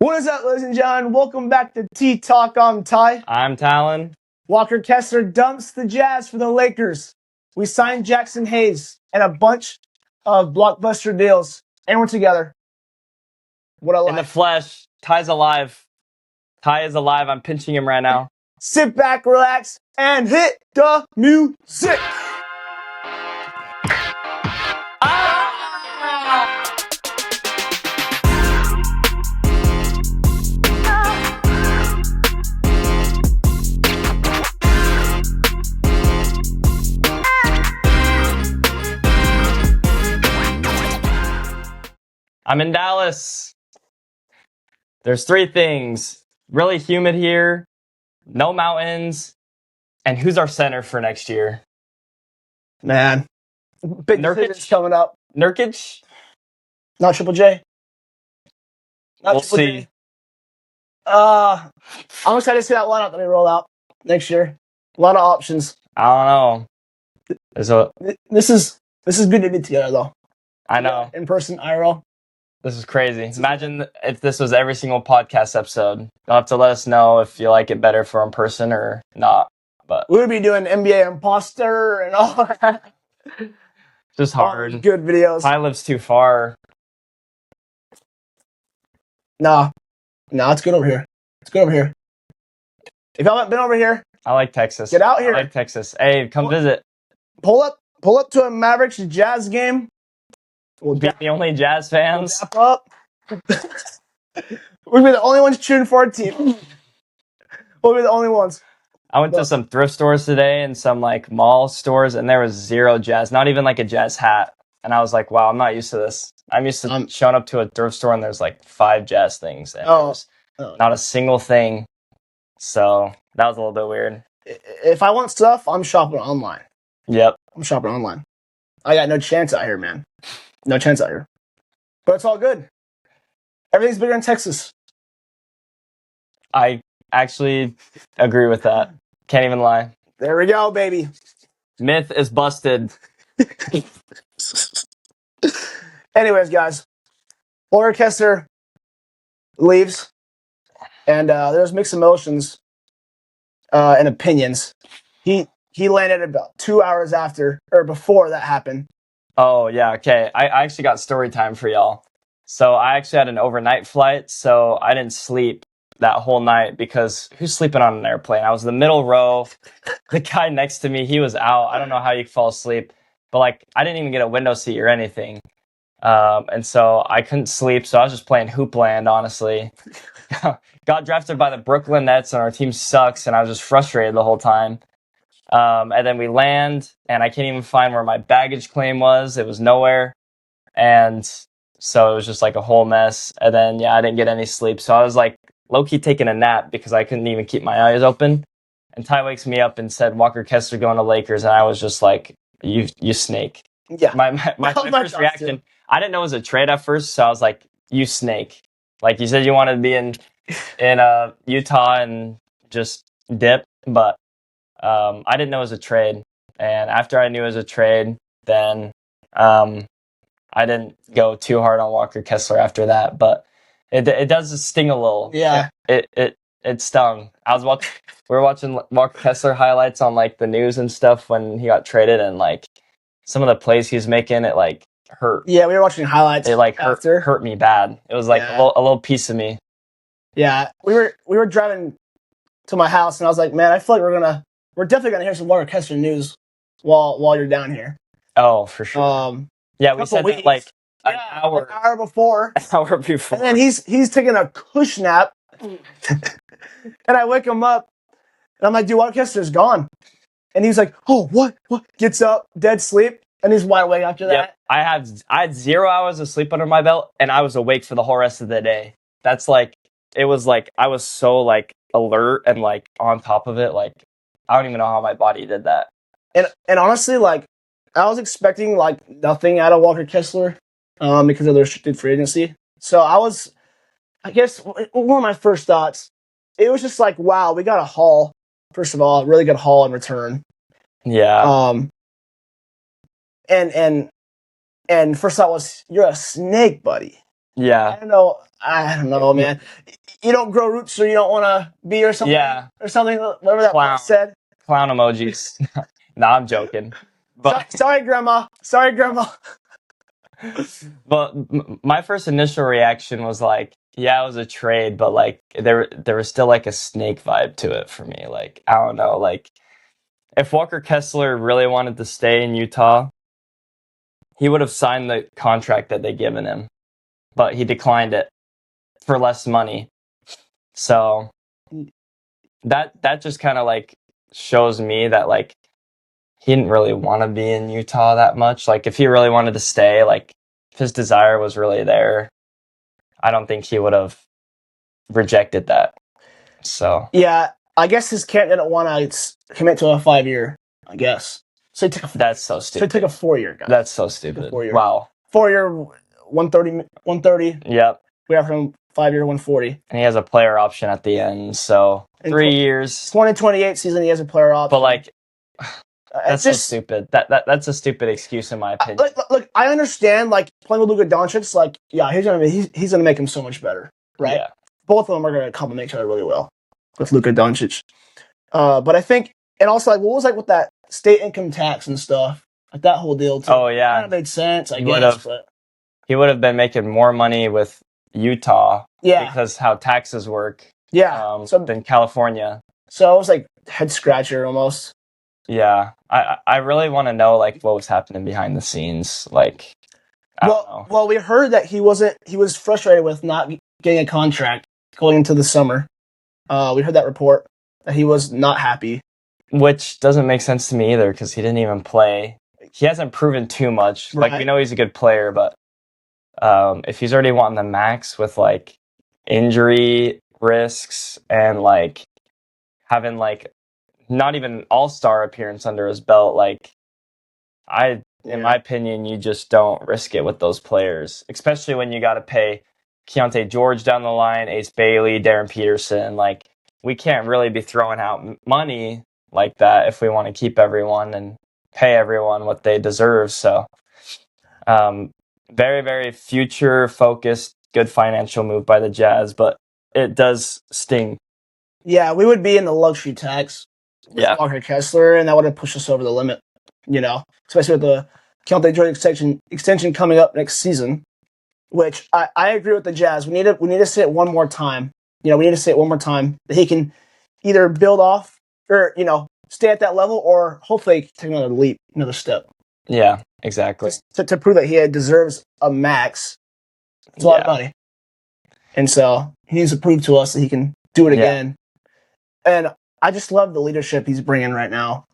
What is up, ladies and gentlemen? Welcome back to T-Talk. I'm Ty. I'm Talon. Walker Kessler dumps the Jazz for the Lakers. We signed Jaxson Hayes and a bunch of blockbuster deals, and we're together. What a life. In the flesh. Ty's alive. Ty is alive. I'm pinching him right now. Sit back, relax, and hit the music. I'm in Dallas. There's three things. Really humid here. No mountains. And who's our center for next year? Man, big decisions coming up. Nurkic? Not Triple J. We'll see. I'm excited to see that lineup that we roll out next year. A lot of options. I don't know. This is good to be together, though. I know. In person, IRL. This is crazy. Imagine if this was every single podcast episode. You'll have to let us know if you like it better for in person or not. But we would be doing NBA Imposter and all that. Just hard. Good videos. Ty lives too far. Nah, it's good over here. It's good over here. If y'all haven't been over here, I like Texas. Get out here. I like Texas. Hey, come visit. Pull up to a Mavericks Jazz game. We'll be the only Jazz fans. We'll up. We'll be the only ones cheering for our team. We'll be the only ones. I went to some thrift stores today and some like mall stores, and there was zero Jazz, not even like a Jazz hat. And I was like, wow, I'm not used to this. I'm used to showing up to a thrift store and there's like 5 Jazz things. And not a single thing. So that was a little bit weird. If I want stuff, I'm shopping online. Yep. I'm shopping online. I got no chance out here, man. No chance out here. But it's all good. Everything's bigger in Texas. I actually agree with that. Can't even lie. There we go, baby. Myth is busted. Anyways, guys. Walker Kessler leaves. And there's mixed emotions and opinions. He landed about 2 hours before that happened. Oh, yeah, okay. I actually got story time for y'all. So I actually had an overnight flight, so I didn't sleep that whole night because who's sleeping on an airplane? I was in the middle row. The guy next to me, he was out. I don't know how you fall asleep, but like I didn't even get a window seat or anything. And so I couldn't sleep, so I was just playing Hoopland, honestly. Got drafted by the Brooklyn Nets, and our team sucks, and I was just frustrated the whole time. And then we land, and I can't even find where my baggage claim was. It was nowhere. And so it was just like a whole mess. And then, yeah, I didn't get any sleep. So I was like low-key taking a nap because I couldn't even keep my eyes open. And Ty wakes me up and said, Walker Kessler going to Lakers. And I was just like, you snake. Yeah. My first reaction, I didn't know it was a trade at first. So I was like, you snake. Like you said, you wanted to be in Utah and just dip. But I didn't know it was a trade. And after I knew it was a trade, then I didn't go too hard on Walker Kessler after that. But it does sting a little. Yeah. It stung. We were watching Walker Kessler highlights on like the news and stuff when he got traded, and like some of the plays he was making, it like hurt. Yeah, we were watching highlights. It like hurt me bad. It was like a little piece of me. Yeah, we were driving to my house, and I was like, man, I feel like we're definitely gonna hear some Walker Kessler news while you're down here. Oh, for sure. Yeah, we said that like an hour before. An hour before. And then he's taking a cush nap, and I wake him up, and I'm like, dude, Walker Kessler's gone. And he's like, oh, what? Gets up, dead sleep, and he's wide awake after that. Yep. I had 0 hours of sleep under my belt, and I was awake for the whole rest of the day. That's like, it was like, I was so like alert and like on top of it. Like, I don't even know how my body did that. And honestly, like, I was expecting like nothing out of Walker Kessler because of the restricted free agency. So I guess one of my first thoughts, it was just like, wow, we got a haul. First of all, a really good haul in return. Yeah. And first thought was, you're a snake, buddy. Yeah. I don't know, man. You don't grow roots, so you don't want to be or something. Yeah. Or something. Whatever that Clown. said. Clown emojis. Nah, I'm joking. But Sorry, Grandma. Sorry, Grandma. but my first initial reaction was like, yeah, it was a trade, but like there was still like a snake vibe to it for me. Like, I don't know, like if Walker Kessler really wanted to stay in Utah, he would have signed the contract that they given him, but he declined it for less money. So that just kind of like shows me that like he didn't really want to be in Utah that much. Like if he really wanted to stay, like if his desire was really there, I don't think he would have rejected that. So Yeah, I guess his camp didn't want to commit to a 5-year. I guess so. that's so So he stupid. took a 4-year guy. That's so stupid. 4-year. Wow. 4-year, 130. Yep. We have him 5-year, 140. And he has a player option at the end. So In 3 years. 2028 season, he has a player option. But like, it's that's so stupid. That's a stupid excuse in my opinion. Look, I understand like playing with Luka Doncic. Like, yeah, he's gonna make him so much better, right? Yeah. Both of them are gonna complement each other really well with Luka Doncic. But I think, and also like, what was like with that state income tax and stuff, like that whole deal too. Oh yeah, kind of made sense. I guess, but he would have been making more money with Utah, yeah, because how taxes work, yeah, than California. So it was like head scratcher almost. Yeah, I really want to know like what was happening behind the scenes. Like, I don't know. Well, we heard that he was frustrated with not getting a contract going into the summer. We heard that report that he was not happy. Which doesn't make sense to me either because he didn't even play. He hasn't proven too much. Right. Like, we know he's a good player, but if he's already wanting the max with like injury risks and like having like not even an all-star appearance under his belt, like in my opinion, you just don't risk it with those players, especially when you got to pay Keontae George down the line, Ace Bailey, Darren Peterson. Like, we can't really be throwing out money like that if we want to keep everyone and pay everyone what they deserve. So, very, very future focused, good financial move by the Jazz, but it does sting. Yeah, we would be in the luxury tax with Walker Kessler, and that would have pushed us over the limit, especially with the Keontae George extension coming up next season, which I agree with the Jazz. We need to see it one more time. We need to see it one more time that he can either build off or, stay at that level or hopefully take another leap, another step. Yeah, exactly. To prove that he deserves a max. It's a lot of money. And so he needs to prove to us that he can do it again. And I just love the leadership he's bringing right now.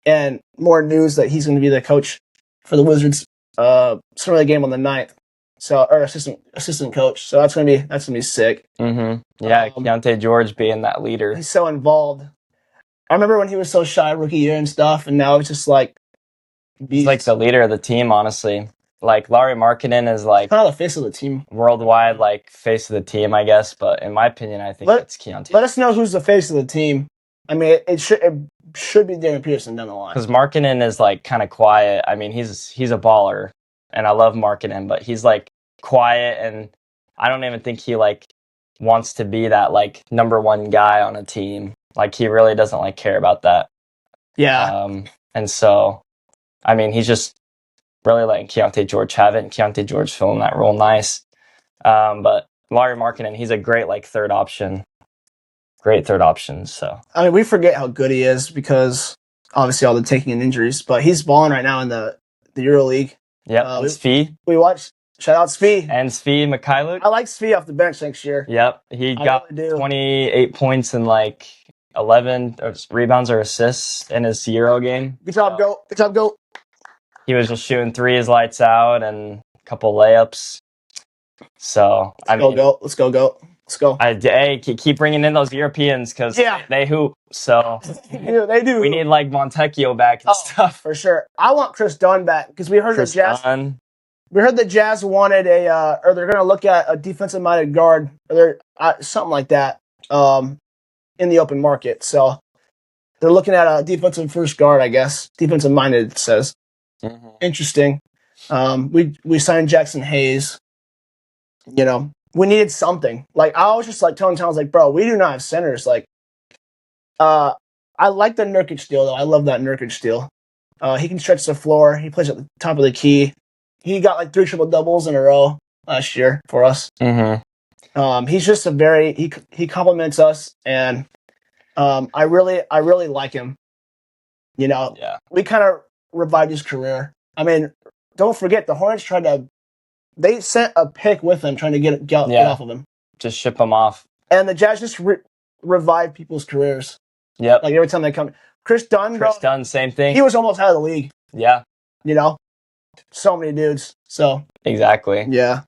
And more news that he's going to be the coach for the Wizards start of the game on the 9th. So, or assistant coach. So that's gonna be sick. Mm-hmm. Yeah, Keontae George being that leader. He's so involved. I remember when he was so shy rookie year and stuff, and now it's just like he's like the leader of the team, honestly. Like, Lauri Markkanen is like kind of the face of the team. Worldwide, like, face of the team, I guess. But in my opinion, I think it's Keontae. Let us know who's the face of the team. I mean, it should be Darren Peterson down the line. Because Markkanen is like kind of quiet. I mean, he's a baller, and I love Markkanen, but he's like quiet, and I don't even think he like wants to be that like number one guy on a team. Like, he really doesn't like care about that. Yeah. And so, I mean, he's just really letting Keontae George have it, and Keontae George filling that role nice. But Lauri Markkanen, he's a great like third option. Great third option. So, I mean, we forget how good he is because obviously all the taking and injuries, but he's balling right now in the EuroLeague. Yep. Svi. We watched. Shout out Svi. And Svi Mikhailuk. I like Svi off the bench next year. Yep. He got 28 points and like 11 rebounds or assists in his Euro game. Good job, go. Good job, go. He was just shooting threes, lights out, and a couple layups. So, Let's go. Hey, keep bringing in those Europeans because they hoop. So they do. We need like Montecchio back and stuff for sure. I want Chris Dunn back because we heard We heard the Jazz wanted or they're going to look at a defensive-minded guard, or something like that, in the open market. So they're looking at a defensive first guard, I guess. Defensive-minded, it says. Mm-hmm. Interesting. We signed Jaxson Hayes. we needed something. Like, I was just like telling Talon, I was like, bro, we do not have centers. Like, I like the Nurkic deal though. I love that Nurkic deal. He can stretch the floor. He plays at the top of the key. He got like 3 triple doubles in a row last year for us. Mm-hmm. He's just he compliments us, and I really like him. Yeah. We kind of revived his career. I mean, don't forget the Hornets they sent a pick with him trying to get off of him. Just ship him off. And the Jazz just revive people's careers. Yep. Like every time they come, Chris Dunn, same thing. He was almost out of the league. Yeah. So many dudes. So exactly. Yeah.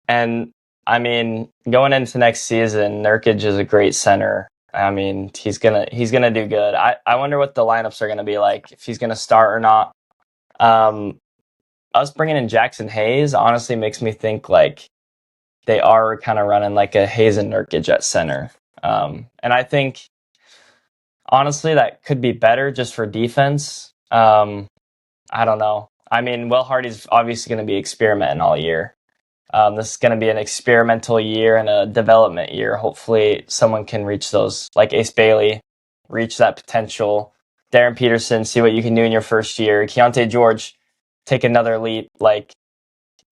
And I mean, going into next season, Nurkic is a great center. I mean, he's gonna do good. I wonder what the lineups are gonna be like, if he's gonna start or not. Us bringing in Jaxson Hayes honestly makes me think like they are kind of running like a Hayes and Nurkic at center. And I think honestly that could be better just for defense. I don't know. I mean, Will Hardy's obviously going to be experimenting all year. This is going to be an experimental year and a development year. Hopefully someone can reach those, like Ace Bailey, reach that potential. Darren Peterson, see what you can do in your first year. Keontae George, take another leap. Like,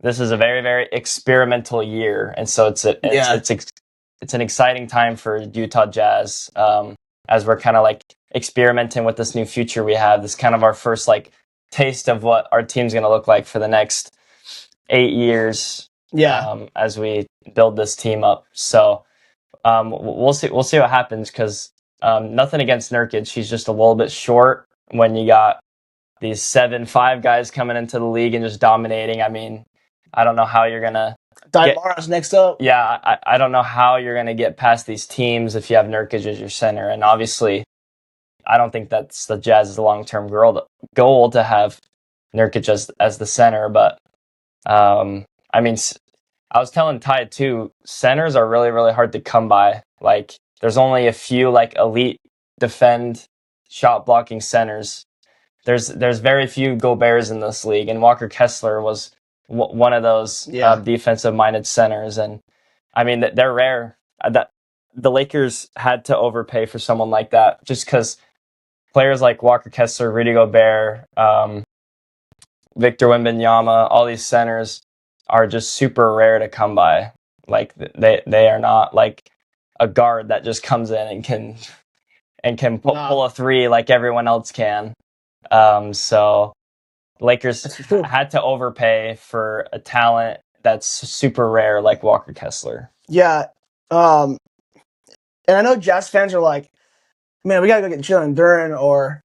this is a very, very experimental year. And so it's an exciting time for Utah Jazz, as we're kind of like experimenting with this new future we have. This is kind of our first like taste of what our team's going to look like for the next 8 years. Yeah. As we build this team up. So we'll see what happens, because nothing against Nurkic. He's just a little bit short when you got these 7'5" guys coming into the league and just dominating. I mean, I don't know how you're gonna Mara's next up. Yeah, I don't know how you're gonna get past these teams if you have Nurkic as your center. And obviously, I don't think that's the Jazz's long-term goal to have Nurkic as the center. But I mean, I was telling Ty too, centers are really, really hard to come by. Like, there's only a few like elite defend shot blocking centers. There's very few Goberts in this league, and Walker Kessler was one of those defensive minded centers. And I mean, they're rare. That the Lakers had to overpay for someone like that, just because players like Walker Kessler, Rudy Gobert, Victor Wembanyama, all these centers are just super rare to come by. Like, they are not like a guard that just comes in and can pull a three like everyone else can. So Lakers had to overpay for a talent that's super rare like Walker Kessler. Yeah. And I know Jazz fans are like, man, we gotta go get Jalen Duren, or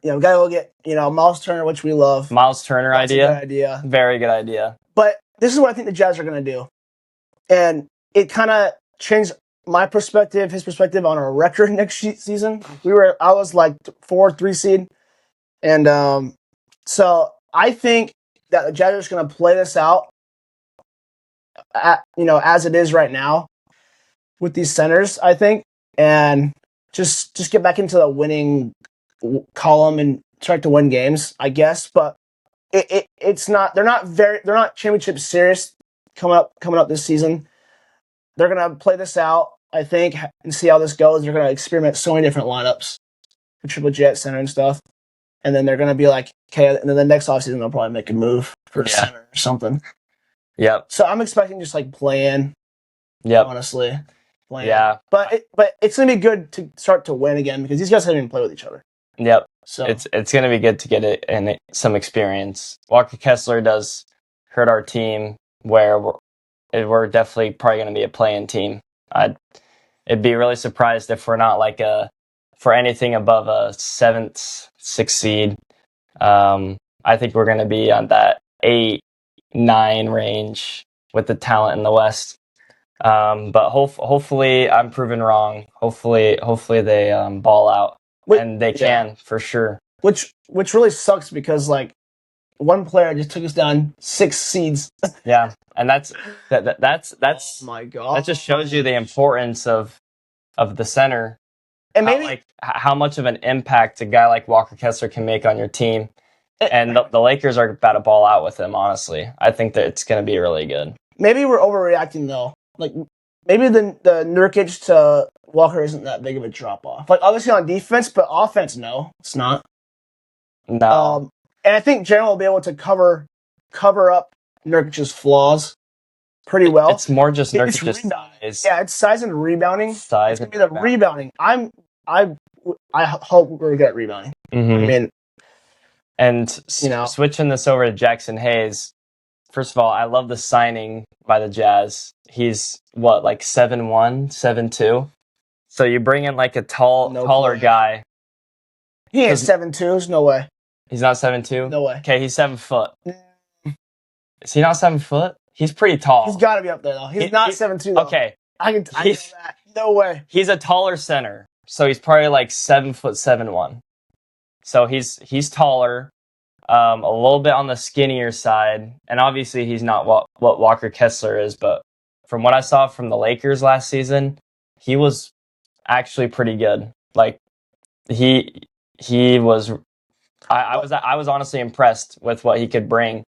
we gotta go get Miles Turner, which we love. Miles Turner idea. Good idea. Very good idea. But this is what I think the Jazz are gonna do, and it kind of changed my perspective, his perspective on our record next season. I was like 4-3 seed, and so I think that the Jazz are just gonna play this out, as it is right now with these centers, I think, and just get back into the winning column and start to win games, I guess. But it's not. They're not championship serious coming up this season. They're gonna play this out, I think, and see how this goes. They're gonna experiment so many different lineups for Triple J center and stuff, and then they're gonna be like, okay. And then the next offseason they'll probably make a move for center or something. Yep. So I'm expecting just like playing. Yep. Honestly. Playing. Yeah. But it's gonna be good to start to win again, because these guys haven't even played with each other. Yep. So it's gonna be good to get it and some experience. Walker Kessler does hurt our team, where we're definitely probably gonna be a play-in team. It'd be really surprised if we're not like for anything above a 7th, 6th seed. I think we're gonna be on that 8-9 range with the talent in the West. But hopefully I'm proven wrong. Hopefully they ball out, and they can for sure. Which really sucks, because like one player just took us down 6 seeds. Yeah, and that's oh my God. That just shows you the importance of the center, and maybe like how much of an impact a guy like Walker Kessler can make on your team. And the Lakers are about to ball out with him. Honestly, I think that it's going to be really good. maybe we're overreacting though. Like maybe the Nurkic to Walker isn't that big of a drop off. Like obviously on defense, but offense, no, it's not. No. And I think Jalen will be able to cover up Nurkic's flaws pretty well. It's more just Nurkic's size. Yeah, it's size and rebounding. Size. It's gonna be the rebounding. I hope we're good at rebounding. Mm-hmm. I mean, and switching this over to Jaxson Hayes. First of all, I love the signing by the Jazz. He's what, like 7'1", 7'2"? So you bring in like a taller guy. He ain't 7'2". There's no way. He's not 7'2"? No way. Okay, he's 7 foot. Is he not 7 foot? He's pretty tall. He's got to be up there though. He's not 7'2". Though. Okay, I know that. No way. He's a taller center, so he's probably like 7 foot 7'1". So he's taller. A little bit on the skinnier side, and obviously he's not what Walker Kessler is, but from what I saw from the Lakers last season, he was actually pretty good. Like he was. I was honestly impressed with what he could bring.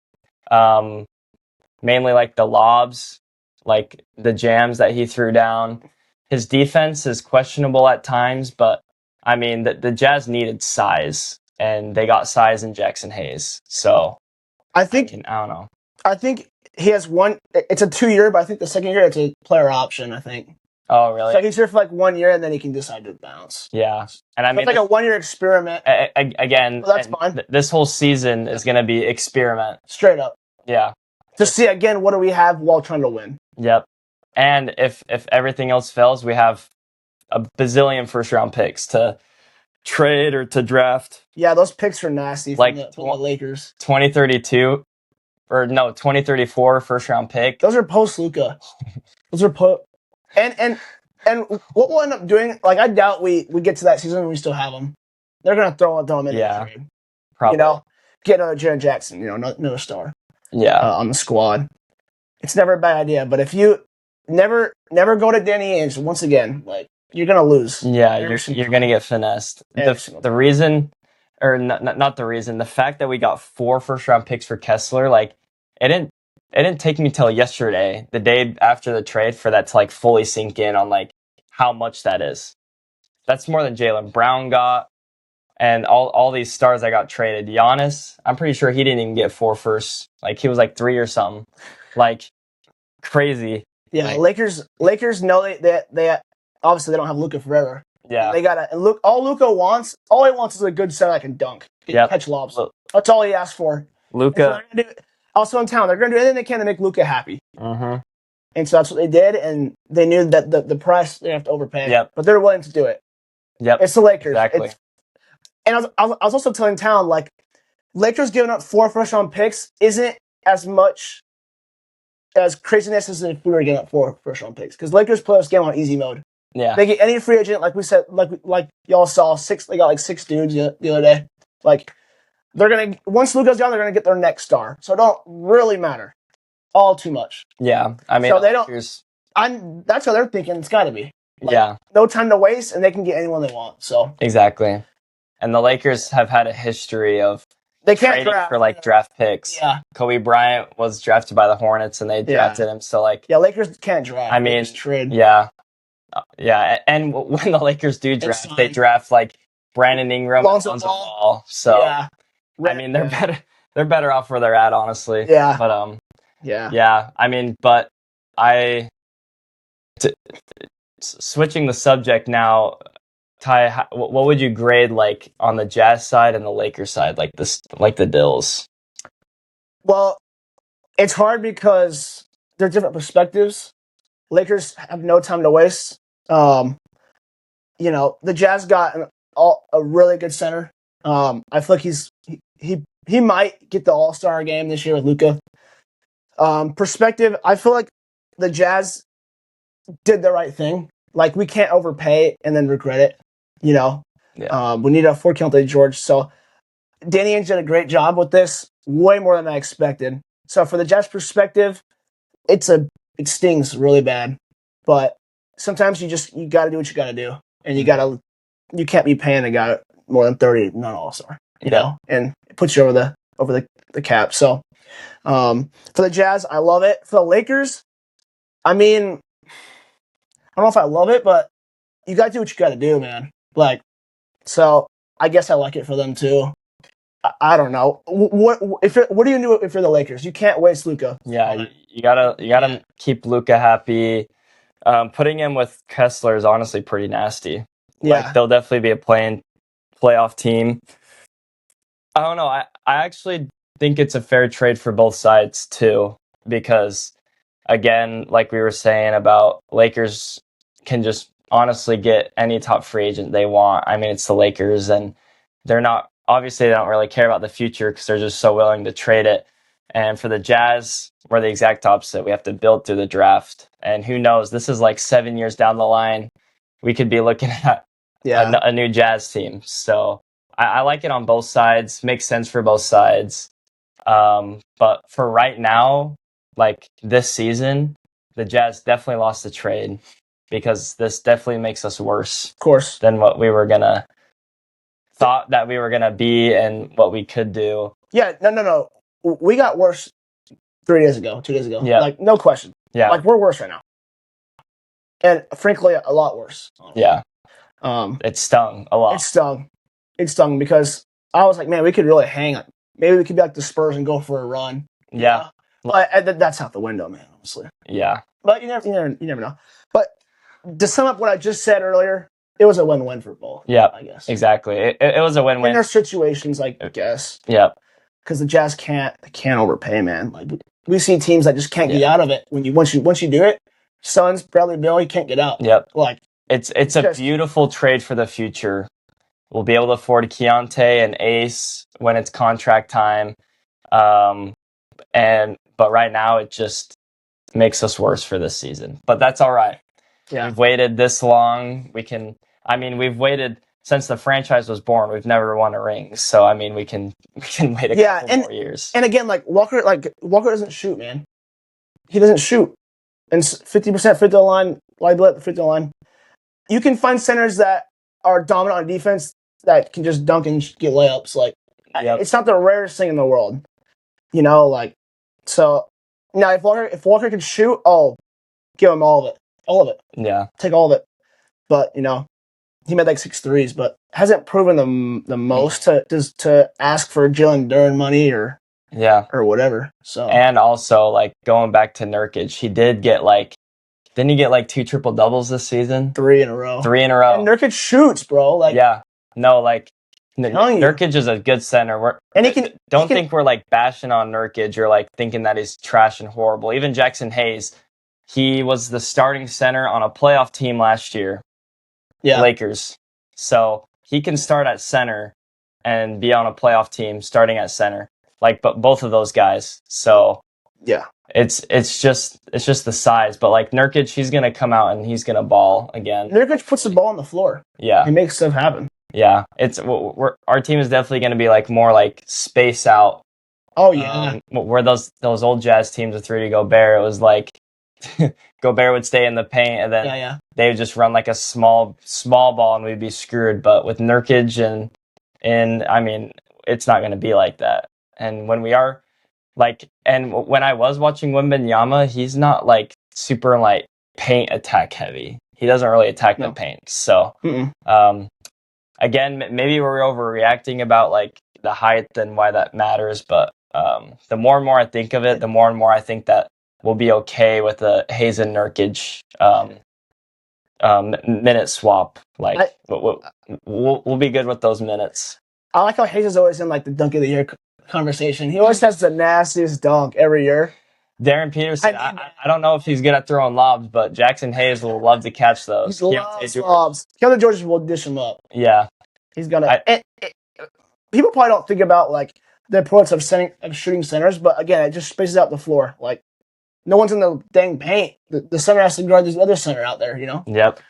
Mainly like the lobs, like the jams that he threw down. His defense is questionable at times, but I mean the Jazz needed size. And they got size in Jaxson Hayes. So I don't know. I think he has one. It's a 2-year, but I think the second year it's a player option. I think. Oh, really? So he's here for like 1 year, and then he can decide to bounce. Yeah, and I mean, it's like a 1-year experiment. Again, well, that's fine. This whole season is going to be experiment. Straight up. Yeah. To see again, what do we have while trying to win? Yep. And if everything else fails, we have a bazillion first-round picks to trade or to draft. Yeah, those picks are nasty from the Lakers. 2032 or no, 2034 first round pick. Those are post Luka. Those are and what we'll end up doing, like I doubt we get to that season and we still have them. They're gonna throw them in the trade. Probably. Get another Jaren Jackson, another star. Yeah. On the squad. It's never a bad idea, but if you never go to Danny Ainge once again, like you're gonna lose. Yeah, you're gonna get finessed. The reason, or not the reason, the fact that we got 4 first-round picks for Kessler, like it didn't take me till yesterday, the day after the trade, for that to like fully sink in on like how much that is. That's more than Jaylen Brown got, and all these stars that got traded. Giannis, I'm pretty sure he didn't even get 4 firsts. Like he was like 3 or something, like crazy. Yeah, like, Lakers know they obviously they don't have Luka forever. Yeah, they gotta look. All he wants is a good center that can dunk, catch lobs. That's all he asks for. Luka. Also in town, they're gonna do anything they can to make Luka happy. Mm-hmm. And so that's what they did, and they knew that the price they have to overpay. Yep. But they're willing to do it. Yep. It's the Lakers. Exactly. And I was also telling Talon, like, Lakers giving up 4 first-round picks isn't as much as craziness as if we were giving up 4 first-round picks. Because Lakers play this game on easy mode. Yeah. They get any free agent, like we said, like y'all saw, they got like 6 dudes the other day. Like, once Luka's gone, they're going to get their next star. So it don't really matter all too much. Yeah. I mean, so they don't. That's what they're thinking. It's got to be. Like, no time to waste, and they can get anyone they want. So exactly. And the Lakers have had a history of they can't trading for like draft picks. Yeah. Kobe Bryant was drafted by the Hornets, and they drafted him. So like, Lakers can't draft. I mean, trade. Yeah. And when the Lakers do draft, they draft like Brandon Ingram, Lonzo Ball. So I mean, they're better off where they're at, honestly. Yeah. But yeah. I mean, but switching the subject now, Ty, what would you grade like on the Jazz side and the Lakers side, like the Dills? Well, it's hard because they're different perspectives. Lakers have no time to waste. The Jazz got a really good center. I feel like he might get the All-Star game this year with Luka. Perspective, I feel like the Jazz did the right thing. Like, we can't overpay and then regret it. We need a 4 count to George. So Danny Ainge did a great job with this, way more than I expected. So for the Jazz perspective, it stings really bad. But sometimes you got to do what you got to do, and you can't be paying a guy more than 30 non All-Star. You know, and it puts you over the the cap. So for the Jazz, I love it. For the Lakers, I mean, I don't know if I love it, but you got to do what you got to do, man. Like, so I guess I like it for them too. I don't know. What do you do if you're the Lakers? You can't waste Luka. Yeah, you gotta keep Luka happy. Putting him with Kessler is honestly pretty nasty. Yeah. Like, they'll definitely be a playoff team. I don't know. I actually think it's a fair trade for both sides too, because again, like we were saying about Lakers can just honestly get any top free agent they want. I mean, it's the Lakers, and they're not obviously they don't really care about the future because they're just so willing to trade it. And for the Jazz, we're the exact opposite. We have to build through the draft, and who knows? This is like 7 years down the line. We could be looking at a new Jazz team. So I like it on both sides. Makes sense for both sides. But for right now, like this season, the Jazz definitely lost the trade because this definitely makes us worse, of course, than what we were thought that we were gonna be and what we could do. Yeah, no. We got worse 2 days ago. Yeah. Like, no question. Yeah. Like, we're worse right now. And frankly, a lot worse. Yeah. It stung a lot. It stung because I was like, man, we could really hang on. Maybe we could be like the Spurs and go for a run. Yeah. But that's out the window, man, honestly. Yeah. But you never know. But to sum up what I just said earlier, it was a win-win for both. Yeah, I guess. Exactly. It was a win-win. In their situations, I guess. Yeah. Because the Jazz can't overpay, man. Like, we see teams that just can't get out of it. Once you do it, Suns, Bradley Beal, you can't get out. Yep. Like, it's a beautiful trade for the future. We'll be able to afford Keontae and Ace when it's contract time. But right now it just makes us worse for this season. But that's all right. Yeah. We've waited this long. We've waited since the franchise was born. We've never won a ring. So I mean we can wait a couple more years. And again, Walker doesn't shoot, man. He doesn't shoot. And 50% free throw line, liability at the free throw line. You can find centers that are dominant on defense that can just dunk and get layups. Like, It's not the rarest thing in the world. You know, like, so now if Walker can shoot, give him all of it. All of it. Yeah. Take all of it. But, you know, he made like 6 threes, but hasn't proven the most to ask for Jalen Duren money or whatever. So, and also, like, going back to Nurkic, he did get didn't he get 2 triple doubles this season? 3 in a row. And Nurkic shoots, bro. Nurkic is a good center. Don't think we're bashing on Nurkic or thinking that he's trash and horrible. Even Jaxson Hayes, he was the starting center on a playoff team last year. Yeah. Lakers. So he can start at center and be on a playoff team starting at center. But both of those guys. So yeah. It's just the size, but Nurkic, he's gonna come out and he's gonna ball again. Nurkic puts the ball on the floor. Yeah, he makes stuff happen. Yeah, our team is definitely gonna be more space out. Oh yeah, where those old Jazz teams with Rudy Gobert, it was Gobert would stay in the paint and then they would just run a small ball and we'd be screwed. But with Nurkic and I mean, it's not gonna be like that. And when we are. And when I was watching Wembanyama, he's not super paint attack heavy. He doesn't really attack the paint. So, again, maybe we're overreacting about the height and why that matters. But the more and more I think of it, the more and more I think that we'll be okay with the Hayes and Nurkic minute swap. We'll be good with those minutes. I like how Hayes is always in the dunk of the year conversation. He always has the nastiest dunk every year. Darren Peterson, I don't know if he's good at throwing lobs, but Jaxson Hayes will love to catch those. He loves lobs. Keontae George will dish him up. Yeah. He's gonna. People probably don't think about the importance of shooting centers, but again, it just spaces out the floor. No one's in the dang paint. The center has to guard this other center out there. You know. Yep.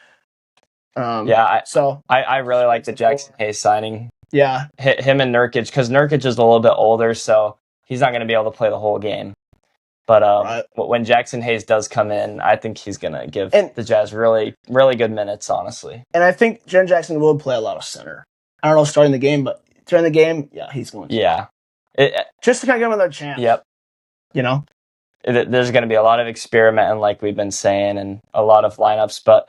I really like the Jaxson Hayes signing. Yeah. Him and Nurkic, because Nurkic is a little bit older, so he's not going to be able to play the whole game. But when Jaxson Hayes does come in, I think he's going to give the Jazz really, really good minutes, honestly. And I think Jaren Jackson will play a lot of center. I don't know starting the game, but during the game, yeah, he's going to. Yeah. just to kind of give them another chance. Yep. You know, There's going to be a lot of experimenting, like we've been saying, and a lot of lineups, but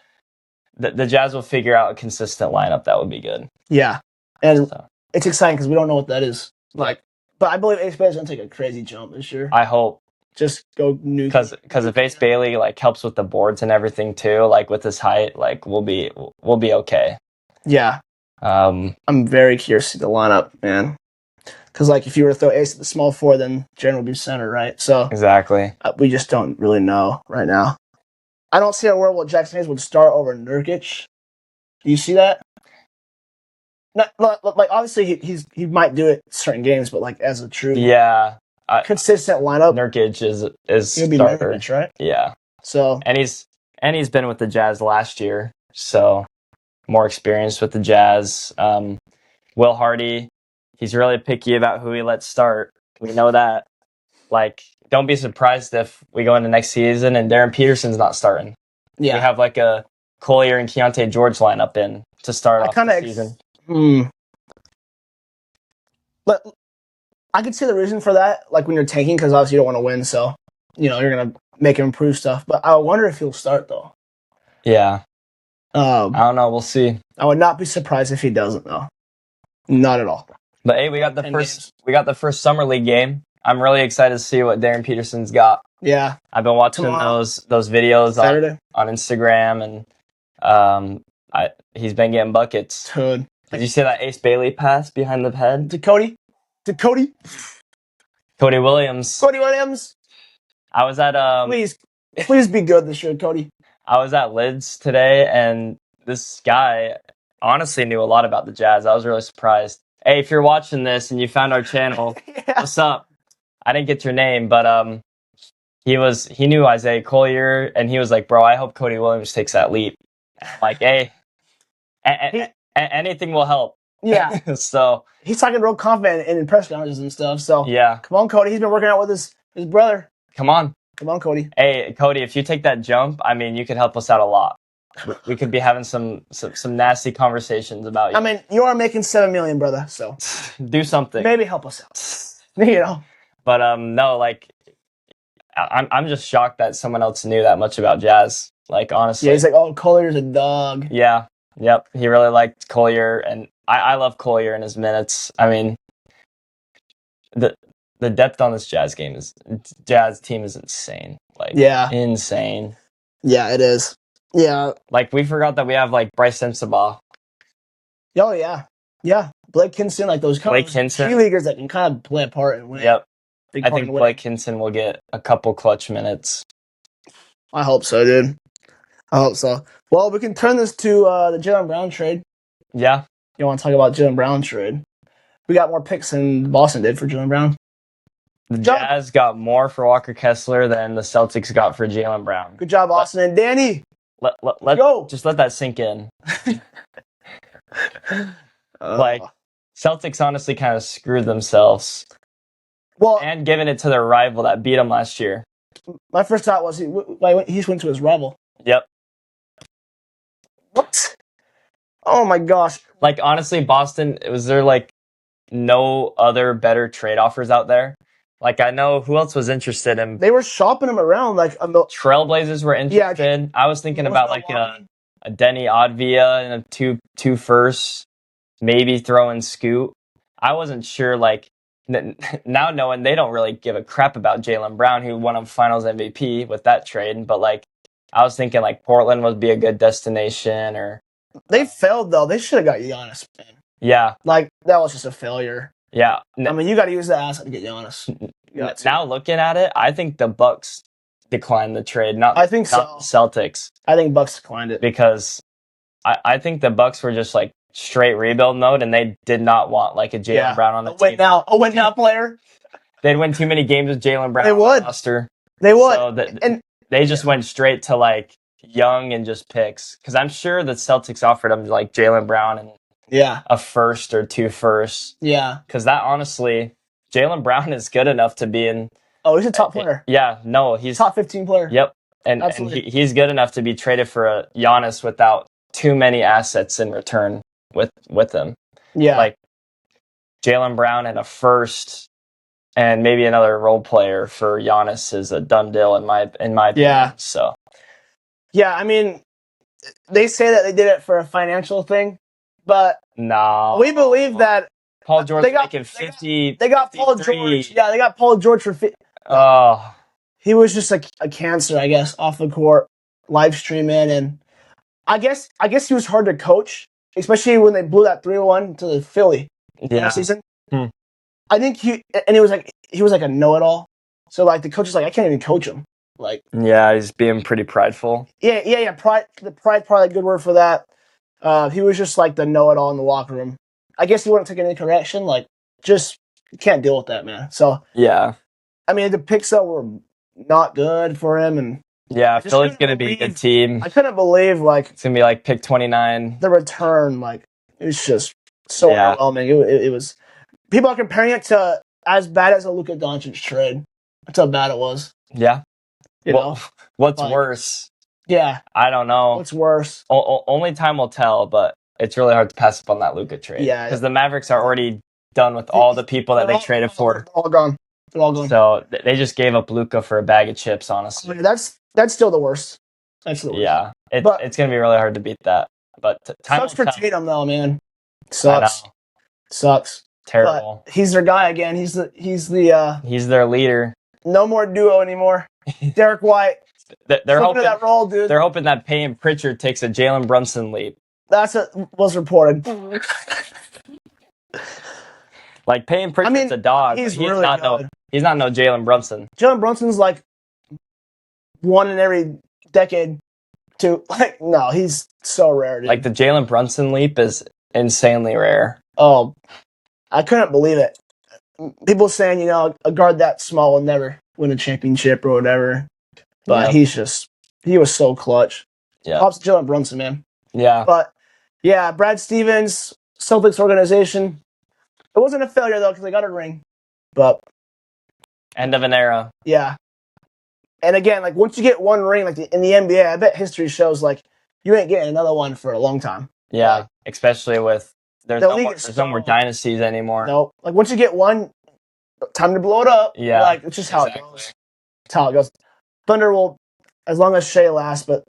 the Jazz will figure out a consistent lineup that would be good. Yeah, and So, it's exciting because we don't know what that is. Like, but I believe Ace Bailey's gonna take a crazy jump this year. I hope. Just go new. Because if Ace Bailey like helps with the boards and everything too, like with his height, like we'll be okay. Yeah. I'm very curious to see the lineup, man. Because like if you were to throw Ace at the small four, then Jaren would be center, right? So exactly. We just don't really know right now. I don't see a world where Jaxson Hayes would start over Nurkic. Do you see that? Not, like obviously he might do it certain games, but like as a true consistent lineup, Nurkic is he'll be starter, Nurkic, right? Yeah. So and he's been with the Jazz last year, so more experience with the Jazz. Will Hardy, he's really picky about who he lets start. We know that. Like, don't be surprised if we go into next season and Darren Peterson's not starting. Yeah, we have like a Collier and Keontae George lineup in to start off the season. But I could see the reason for that, like when you're tanking, because obviously you don't want to win, so you're gonna make him improve stuff. But I wonder if he'll start though. Yeah. I don't know. We'll see. I would not be surprised if he doesn't though. Not at all. But hey, we got the first summer league game. I'm really excited to see what Darren Peterson's got. Yeah. I've been watching those videos on Instagram, and he's been getting buckets. Dude. Did you see that Ace Bailey pass behind the head? To Cody Williams. I was at Please be good this year, Cody. I was at Lids today, and this guy honestly knew a lot about the Jazz. I was really surprised. Hey, if you're watching this and you found our channel, what's up? I didn't get your name, but he knew Isaiah Collier, and he was like, bro, I hope Cody Williams takes that leap. Like, hey, anything will help. Yeah. So he's talking real confident in press conferences and stuff. So yeah, come on, Cody. He's been working out with his brother. Come on, Cody. Hey, Cody, if you take that jump, I mean, you could help us out a lot. We could be having some nasty conversations about you. I mean, you are making $7 million, brother. So do something. Maybe help us out. But no, like I'm just shocked that someone else knew that much about Jazz. Like honestly, yeah, he's like, oh, Collier's a dog. Yeah, yep. He really liked Collier, and I love Collier in his minutes. I mean, the depth on this Jazz team is insane. Like, insane. Yeah, it is. Yeah. Like, we forgot that we have, like, Bryce Sensabaugh. Oh, yeah. Yeah. Blake Kinson, like those kind of G-leaguers that can kind of play a part and win. Yep. I think Blake Kinson will get a couple clutch minutes. I hope so, dude. I hope so. Well, we can turn this to the Jaylen Brown trade. Yeah. You want to talk about Jaylen Brown trade? We got more picks than Boston did for Jaylen Brown. The Jazz got more for Walker Kessler than the Celtics got for Jaylen Brown. Good job, Austin and Danny. Let's go. Just let that sink in. Like, Celtics honestly kind of screwed themselves. Well, and giving it to their rival that beat them last year. My first thought was he went to his rival. Yep. What? Oh my gosh! Like honestly, Boston, was there like no other better trade offers out there? Like I know who else was interested in. They were shopping him around. Like Trailblazers were interested. Yeah, I was thinking about like a Denny Advia and a two firsts, maybe throw in Scoot. I wasn't sure. Like now knowing they don't really give a crap about Jaylen Brown, who won a Finals MVP with that trade. But like I was thinking like Portland would be a good destination. Or they failed though. They should have got Giannis, man. Yeah, like that was just a failure. Yeah, I mean, you got to use that asset to get Giannis. Now looking at it, I think the Bucks declined the trade. Not Celtics. I think Bucks declined it because I think the Bucks were just like straight rebuild mode, and they did not want like a Jaylen Brown on the team. A win now player. They'd win too many games with Jaylen Brown. They would. They would. So and they just went straight to like young and just picks. Because I'm sure the Celtics offered them like Jaylen Brown and a first or two firsts. Yeah. Because that honestly, Jaylen Brown is good enough to be in. Oh, he's a top player. He's top 15 player. Yep, and he's good enough to be traded for a Giannis without too many assets in return with him. Yeah, like Jaylen Brown and a first and maybe another role player for Giannis is a done deal in my opinion. Yeah. So Yeah, I mean, they say that they did it for a financial thing, but no, we believe that Paul George they got- making 50. they got Paul 53. George. Yeah, they got Paul George for. Oh, He was just a cancer, I guess, off the court, live streaming, and I guess he was hard to coach, especially when they blew that 3-1 to the Philly yeah. season. Hmm. I think he was like a know-it-all. So like the coach is like, I can't even coach him. Like, Yeah, he's being pretty prideful. yeah. Pride, probably a good word for that. He was just like the know-it-all in the locker room. I guess he wouldn't take any correction. Like, just can't deal with that, man. So Yeah, I mean, the picks up were not good for him, and yeah. just Philly's couldn't gonna be a believe- good team. I couldn't believe like It's gonna be like pick 29. the return. Like, it was just so Yeah. underwhelming. It was. People are comparing it to as bad as a Luka Doncic trade. That's how bad it was. Yeah. You know? What's Like, worse? Yeah. I don't know. What's worse? Only time will tell, but it's really hard to pass up on that Luka trade. Yeah. Because the Mavericks are already done with all the people that they traded for. They're all gone. They're all gone. So they just gave up Luka for a bag of chips, I honestly. mean, that's still the worst. That's the worst. Yeah. But- It's going to be really hard to beat that. But time Sucks will for tell. Tatum though, man. I Sucks. know. Sucks. Terrible. But he's their guy again. He's He's their leader. no more duo anymore. Derek White. They're Flipping hoping to that role, dude. they're hoping that Payne Pritchard takes a Jalen Brunson leap. That's what was reported. Like Payne Pritchard's a dog. He's but really not good. he's not no Jalen Brunson. Jalen Brunson's like one in every decade. Like, no, he's so rare, dude. Like the Jalen Brunson leap is insanely rare. Oh, I couldn't believe it. People saying, a guard that small will never win a championship or whatever. But Yeah. he was so clutch. Yeah. Props to Jalen Brunson, man. Yeah. But, yeah, Brad Stevens, Celtics organization. It wasn't a failure, though, because they got a ring. But, End of an era. yeah. And again, like, once you get one ring, like in the NBA, I bet history shows, like, you ain't getting another one for a long time. Yeah. Like, Especially with there's the no league more, is there's no more so- dynasties anymore. No, like, once you get one, time to blow it up. Yeah, Like, it's just how it goes. It's how it goes. Thunder will, as long as Shea lasts, but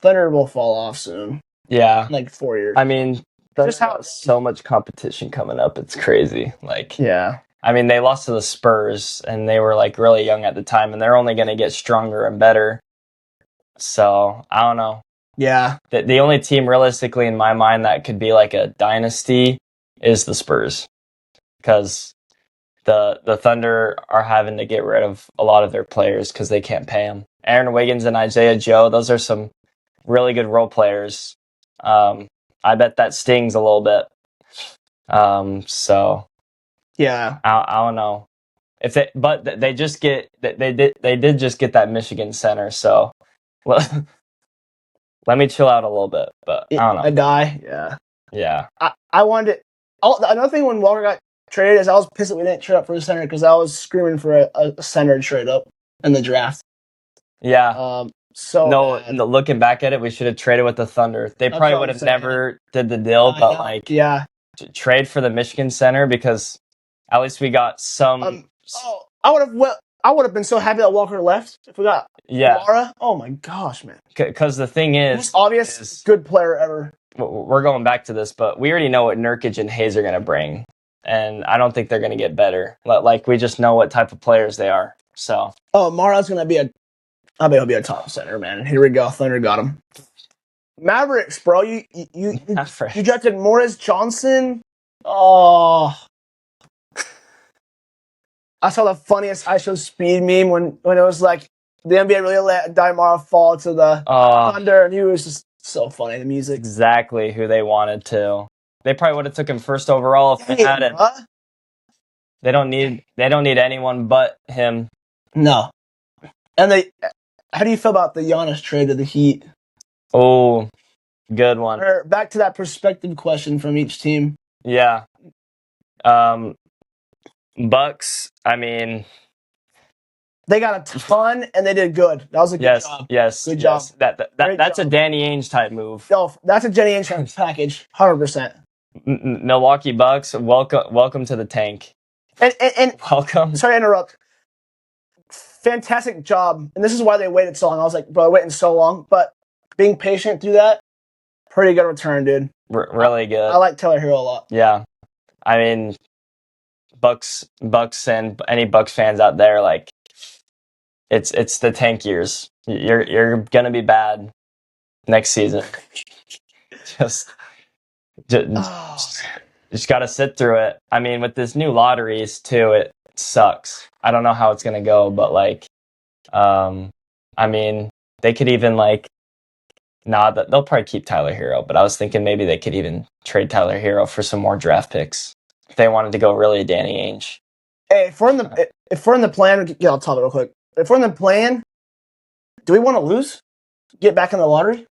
Thunder will fall off soon. Yeah. In like 4 years. I mean, Just how there's so much competition coming up. It's crazy. Like, yeah. I mean, they lost to the Spurs, and they were like really young at the time, and they're only going to get stronger and better. So I don't know. Yeah. The only team realistically in my mind that could be like a dynasty is the Spurs, because the Thunder are having to get rid of a lot of their players because they can't pay them. Aaron Wiggins and Isaiah Joe, those are some really good role players. I bet that stings a little bit. So Yeah. I don't know if they just get they did just get that Michigan center. So let me chill out a little bit. But I don't know. I die. Yeah. Yeah. I wanted it. Another thing when Walker got traded is I was pissed that we didn't trade up for a center because I was screaming for a center trade up in the draft. Yeah. So no, bad. looking back at it, we should have traded with the Thunder. They That's probably what would I'm have saying. never did the deal, but like yeah. trade for the Michigan center because at least we got some. I would have been so happy that Walker left if we got Yeah. Mara. Oh my gosh, man! Because the thing is, Most obvious good player ever. We're going back to this, but we already know what Nurkic and Hayes are going to bring, and I don't think they're going to get better. Like we just know what type of players they are. So. Oh, Mara's gonna be I bet he'll be a top center, man. Here we go. Thunder got him. Mavericks, bro. You drafted Morris Johnson. Oh. I saw the funniest I Show Speed meme when it was like the NBA really let Daimara fall to the Thunder, and he was just so funny. The music. Exactly who they wanted to. They probably would have took him first overall if they had it. They don't need anyone but him. No. And how do you feel about the Giannis trade to the Heat? Oh, good one. Back to that perspective question from each team. Yeah. Bucks, I mean, they got a ton and they did good. That was a good job. Yes. Good job. That's a Danny Ainge type move. No, that's a Danny Ainge package. 100%. Milwaukee Bucks, welcome to the tank. And welcome. sorry to interrupt. Fantastic job, and this is why they waited so long. I was like, bro, waiting so long, but being patient through that, pretty good return, dude. Really good. I like Tyler Hero a lot. Yeah, I mean, Bucks, and any Bucks fans out there, like, it's the tank years. You're gonna be bad next season. just gotta sit through it. I mean, with this new lotteries too, it sucks. I don't know how it's gonna go, but like, I mean, they could even like, they'll probably keep Tyler Hero, but I was thinking maybe they could even trade Tyler Hero for some more draft picks if they wanted to go really Danny Ainge. Hey, if we're in the plan, yeah, I'll tell it real quick. If we're in the plan, do we want to lose? Get back in the lottery?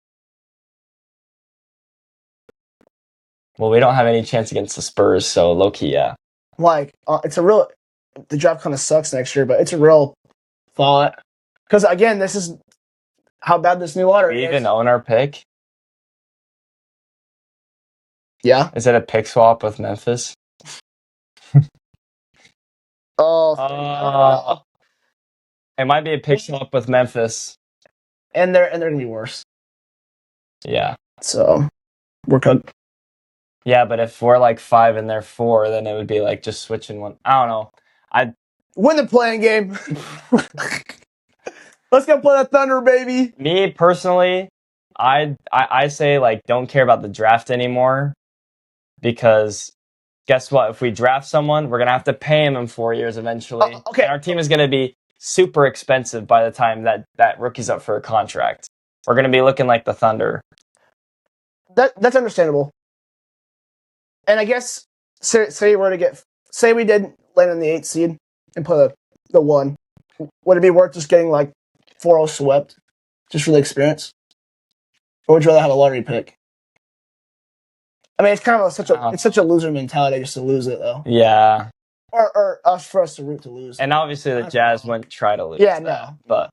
Well, we don't have any chance against the Spurs, so low key, yeah. Like, the draft kind of sucks next year, but it's a real thought. Because again, this is how bad this new lottery We is. even own our pick. Yeah. Is it a pick swap with Memphis? Oh, it might be a pick swap with Memphis. And they're gonna be worse. Yeah. So we're cooked. Yeah, but if we're like 5 and they're 4, then it would be like just switching one. I don't know. I'd win the playing game. Let's go play the Thunder, baby. Me personally, I say like don't care about the draft anymore, because guess what? If we draft someone, we're gonna have to pay him in 4 years eventually. Okay. And our team is gonna be super expensive by the time that rookie's up for a contract. We're gonna be looking like the Thunder. That's understandable. And I guess say we did land in the 8th seed and put the 1. Would it be worth just getting like 4-0 swept just for the experience? Or would you rather have a lottery pick? I mean, it's kind of such a loser mentality just to lose it though. Yeah. Or for us to root to lose. And obviously the Jazz wouldn't try to lose. Yeah, that, no. But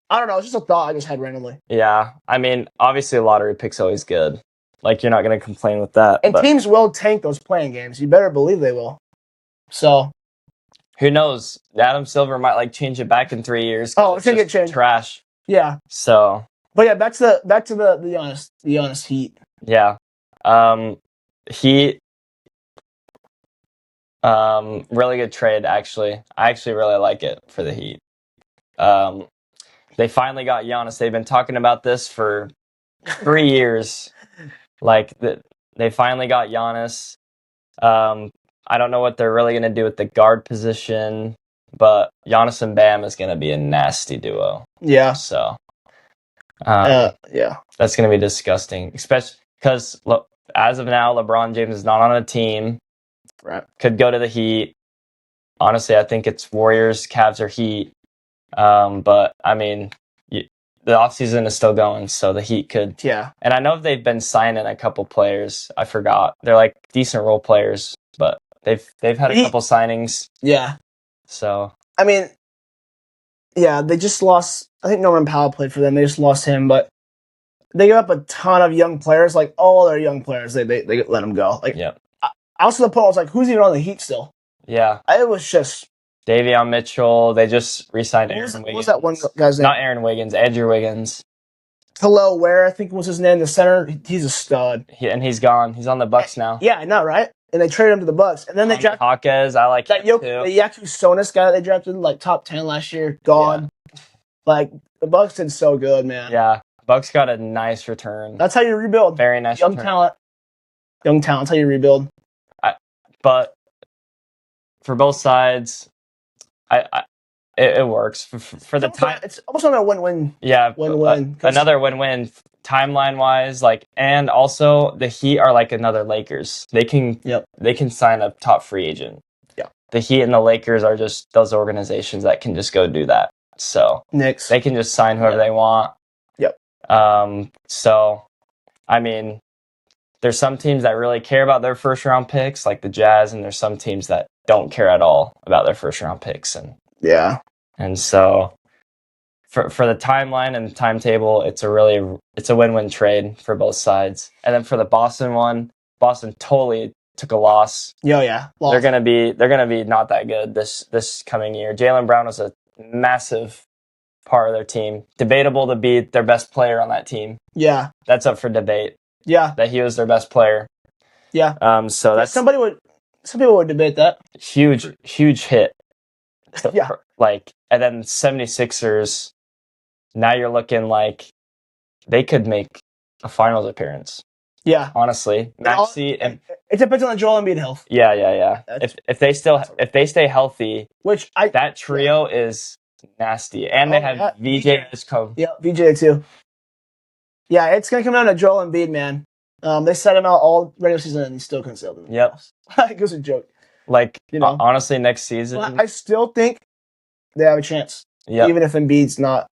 I don't know. It's just a thought I just had randomly. Yeah, I mean, obviously a lottery pick's always good. Like, you're not going to complain with that. And teams will tank those playing games. You better believe they will. So who knows? Adam Silver might like change it back in 3 years. Oh, it's gonna get changed. Trash. Yeah. So. But yeah, back to the honest Heat. Yeah. Heat. Really good trade, actually. I actually really like it for the Heat. They finally got Giannis. They've been talking about this for 3 years. Like, they finally got Giannis. I don't know what they're really going to do with the guard position, but Giannis and Bam is going to be a nasty duo. Yeah. So, yeah. That's going to be disgusting, especially because as of now, LeBron James is not on a team. Right. Could go to the Heat. Honestly, I think it's Warriors, Cavs, or Heat. But, I mean, the offseason is still going, so the Heat could. Yeah. And I know they've been signing a couple players. I forgot. They're like decent role players, but they've had a couple signings. Yeah. So. I mean, yeah, they just lost. I think Norman Powell played for them. They just lost him, but they gave up a ton of young players. Like, all their young players, they let them go. Like, yeah. I was to the point I was like, who's even on the Heat still? Yeah. It was just Davion Mitchell. They just re-signed Aaron Wiggins. What was that one guy's name? Not Aaron Wiggins, Andrew Wiggins. Hello, Ware, I think was his name. The center, he's a stud. And he's gone. He's on the Bucks now. Yeah, I know, right? And they traded him to the Bucks. And then they drafted Hawkes. I like that. The Yaku Sonis guy that they drafted, like top 10 last year, gone. Yeah. Like, the Bucks did so good, man. Yeah. Bucks got a nice return. That's how you rebuild. Very nice Young talent. That's how you rebuild. But for both sides, it works for the time. It's almost another win-win. Yeah, win-win. Another win-win timeline wise. Like, and also the Heat are like another Lakers. They can sign a top free agent. Yeah, the Heat and the Lakers are just those organizations that can just go do that. So Knicks, they can just sign whoever they want. Yep. So, I mean, there's some teams that really care about their first round picks, like the Jazz, and there's some teams that don't care at all about their first round picks. And so for the timeline and the timetable, it's a win-win trade for both sides. And then for the Boston one, Boston totally took a loss. Yeah. They're gonna be not that good this coming year. Jaylen Brown was a massive part of their team. Debatable to be their best player on that team. Yeah. That's up for debate. Yeah. That he was their best player. Yeah. So that's some people would debate that. huge hit. Yeah. And then 76ers, now you're looking like they could make a finals appearance. Yeah. Honestly. Maxey and it depends on the Joel Embiid health. Yeah. If they stay healthy, that trio is nasty. And they have VJ as coach. Yeah, VJ too. Yeah, it's gonna come down to Joel Embiid, man. They set him out all regular season and he still couldn't sell them. Yep. It was a joke. Honestly, next season, I still think they have a chance. Yep. Even if Embiid's not